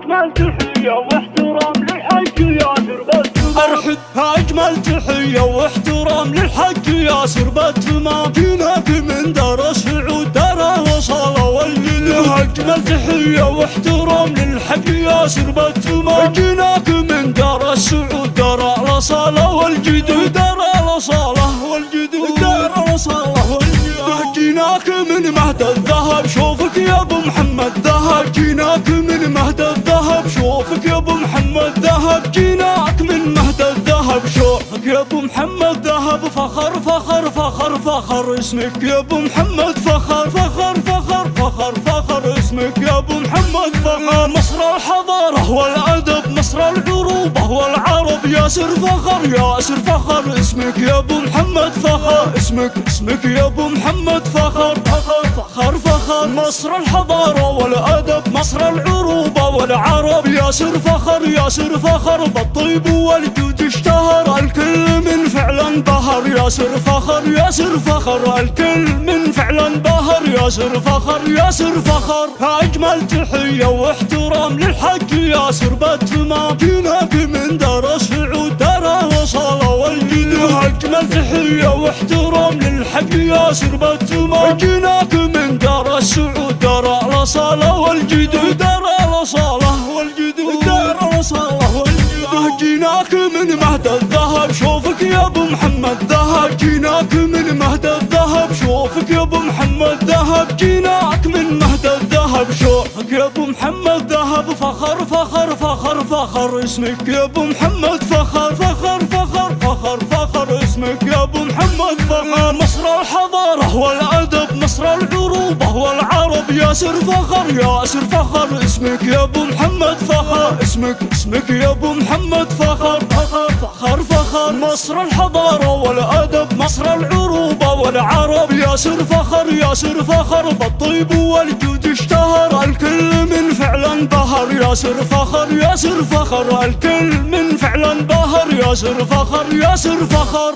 أجمل تحية واحترام للحج ياسر بالتمام. أرحب أجمل تحية واحترام للحج ياسر بالتمام. جيناك من دار السعود دار الوصالة والجدود. أجمل تحية واحترام للحج ياسر بالتمام. جيناك من دار السعود دار الوصالة والجدود. دار الوصالة والجدود. دار الوصالة والجدود. جيناك من مهد الذهب شوفك يا ابو محمد ذهب. جيناك من مهد الذهب شوفك يا ابو محمد ذهب. جيناك من مهد الذهب شوفك يا ابو محمد ذهب. فخر فخر فخر فخر اسمك يا ابو محمد. فخر فخر فخر فخر فخر اسمك يا ابو محمد. فخر مصر الحضارة والأدب مصر العروبة والعرب. ياسر فخر ياسر فخر اسمك يا ابو محمد. فخر اسمك يا ابو محمد. فخر فخر فخر فخر مصر الحضارة والأدب مصر العروبة والعرب. ياسر فخر ياسر فخر بالطيب والجود اشتهر. الكل من فعلا بهر. ياسر فخر ياسر فخر الكل من فعلا بهر. ياسر فخر ياسر فخر أجمل تحية واحترام للحج ياسر بالتمام. جيناك من دار السعود دار الوصالة والجدود. أجمل تحية واحترام للحج ياسر بالتمام. جيناك من دار السعود دار الوصالة والجدود. دار الوصالة والجدود. دار الوصالة والجدود. جيناك من مهد الذهب شوفك يا ابو محمد ذهب. جيناك من مهد الذهب شوفك يا ابو محمد ذهب. جيناك من مهد الذهب شوفك يا ابو محمد ذهب. فخر فخر فخر فخر اسمك يا ابو محمد. فخر فخر فخر فخر فخر اسمك يا ابو محمد. فخر مصر الحضارة والأدب مصر العروبة والعرب. ياسر فخر ياسر فخر اسمك يا ابو محمد. فخر اسمك يا ابو محمد. فخر فخر فخر فخر مصر الحضارة والأدب مصر العروبة والعرب. ياسر فخر ياسر فخر بالطيب والجود اشتهر. الكل من فعلا بهر. ياسر فخر ياسر فخر الكل من فعلا بهر. ياسر فخر ياسر فخر